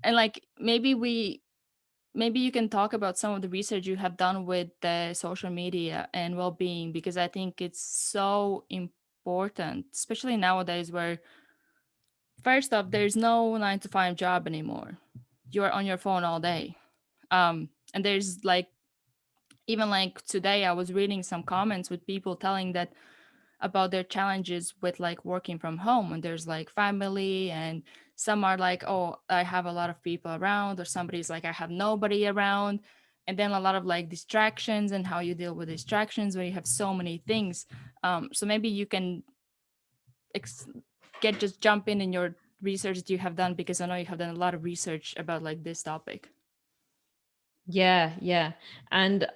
And like maybe you can talk about some of the research you have done with the social media and well-being, because I think it's so important, especially nowadays where first off, there's no 9 to 5 job anymore. You're on your phone all day. And there's like, even like today, I was reading some comments with people telling that about their challenges with like working from home, and there's like family, and some are like, oh, I have a lot of people around, or somebody's like, I have nobody around. And then a lot of like distractions and how you deal with distractions when you have so many things. So maybe you can ex- just jump in your research that you have done, because I know you have done a lot of research about like this topic. Yeah, yeah. And,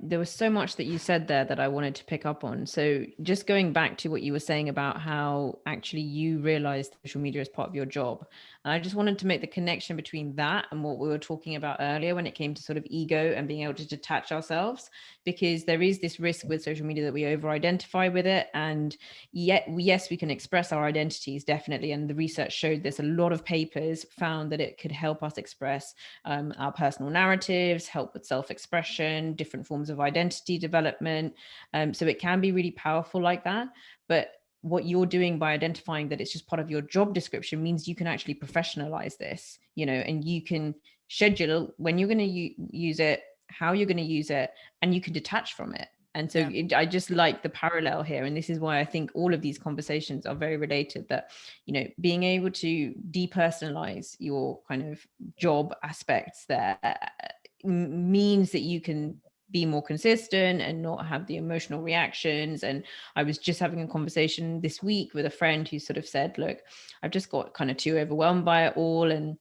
there was so much that you said there that I wanted to pick up on. So just going back to what you were saying about how actually you realized social media is part of your job. And I just wanted to make the connection between that and what we were talking about earlier when it came to sort of ego and being able to detach ourselves, because there is this risk with social media that we over-identify with it. And yet, yes, we can express our identities, definitely. And the research showed this. A lot of papers found that it could help us express our personal narratives, help with self-expression, different forms of identity development. So it can be really powerful like that. But what you're doing by identifying that it's just part of your job description means you can actually professionalize this, and you can schedule when you're going to use it, how you're going to use it, and you can detach from it. And so I just like the parallel here. And this is why I think all of these conversations are very related, that, being able to depersonalize your kind of job aspects there means that you can be more consistent and not have the emotional reactions. And I was just having a conversation this week with a friend who sort of said, look, I've just got kind of too overwhelmed by it all. And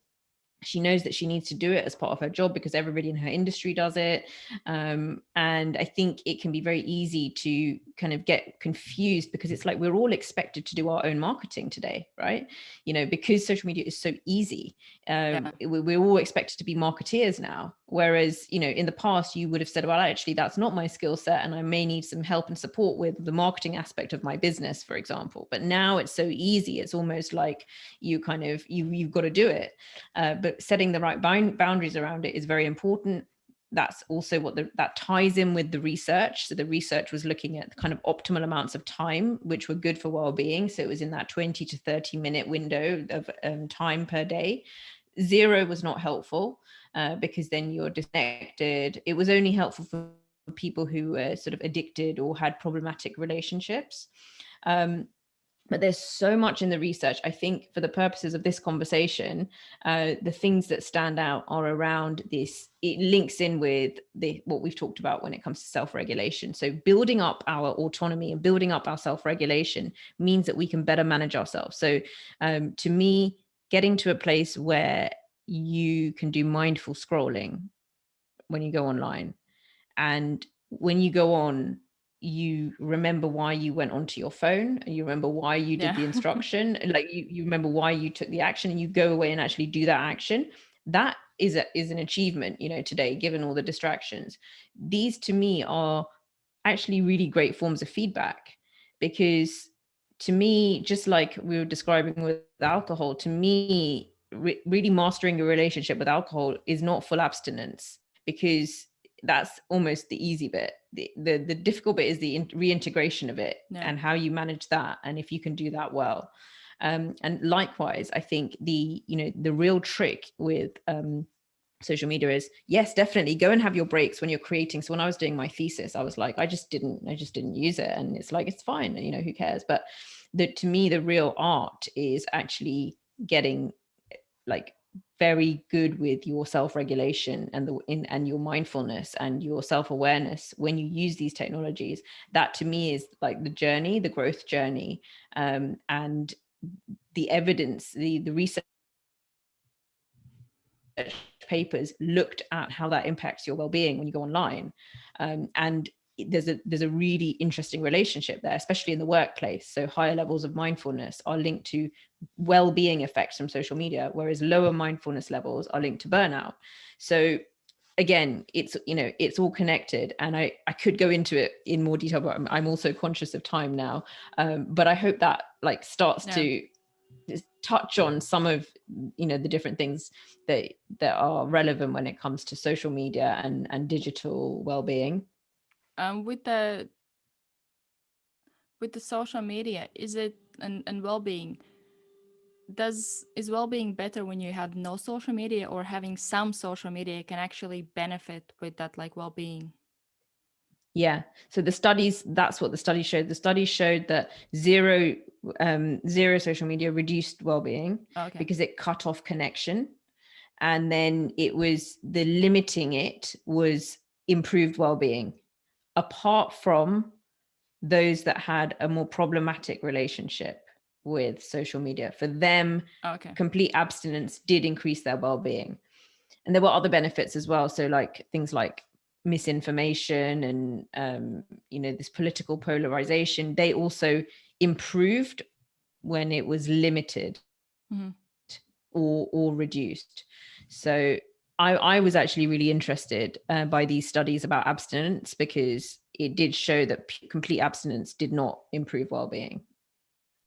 she knows that she needs to do it as part of her job because everybody in her industry does it. And I think it can be very easy to kind of get confused, because it's like we're all expected to do our own marketing today, right? Because social media is so easy. We're all expected to be marketeers now. Whereas, in the past, you would have said, well, actually, that's not my skill set, and I may need some help and support with the marketing aspect of my business, for example. But now it's so easy. It's almost like you've got to do it. But setting the right boundaries around it is very important. That's also what that ties in with the research. So the research was looking at kind of optimal amounts of time, which were good for well-being. So it was in that 20 to 30 minute window of time per day. 0 was not helpful, because then you're disconnected. It was only helpful for people who were sort of addicted or had problematic relationships. But there's so much in the research. I think for the purposes of this conversation, the things that stand out are around this. It links in with what we've talked about when it comes to self-regulation. So building up our autonomy and building up our self-regulation means that we can better manage ourselves. So to me, getting to a place where you can do mindful scrolling when you go online, and when you go on, you remember why you went onto your phone, and you remember why you did the instruction, like you remember why you took the action, and you go away and actually do that action. That is an achievement, today, given all the distractions. These to me are actually really great forms of feedback, because to me, just like we were describing with alcohol, to me, really mastering a relationship with alcohol is not full abstinence, because that's almost the easy bit. The difficult bit is the reintegration of it, and how you manage that, and if you can do that well. And likewise, I think the real trick with social media is, yes, definitely go and have your breaks when you're creating. So when I was doing my thesis, I was like, I just didn't use it, and it's like, it's fine, who cares? But to me, the real art is actually getting like very good with your self-regulation and your mindfulness and your self-awareness when you use these technologies. That to me is like the journey, the growth journey, and the evidence, the research papers looked at how that impacts your well-being when you go online, and there's a really interesting relationship there, especially in the workplace. So higher levels of mindfulness are linked to well-being effects from social media, whereas lower mindfulness levels are linked to burnout. So again, it's all connected, and I could go into it in more detail, but I'm also conscious of time now. But I hope that like starts to touch on some of, the different things that are relevant when it comes to social media and digital well-being. With the social media, is it and well-being, is well-being better when you have no social media, or having some social media can actually benefit with that, like, well-being? Yeah. So that's what the study showed. The study showed that zero social media reduced well-being Okay. because it cut off connection. And then it was the limiting it was improved well-being, apart from those that had a more problematic relationship with social media. For them, Okay. complete abstinence did increase their well-being. And there were other benefits as well. So like things like misinformation and this political polarization, they also improved when it was limited Mm-hmm. or reduced. So I was actually really interested by these studies about abstinence, because it did show that complete abstinence did not improve well-being.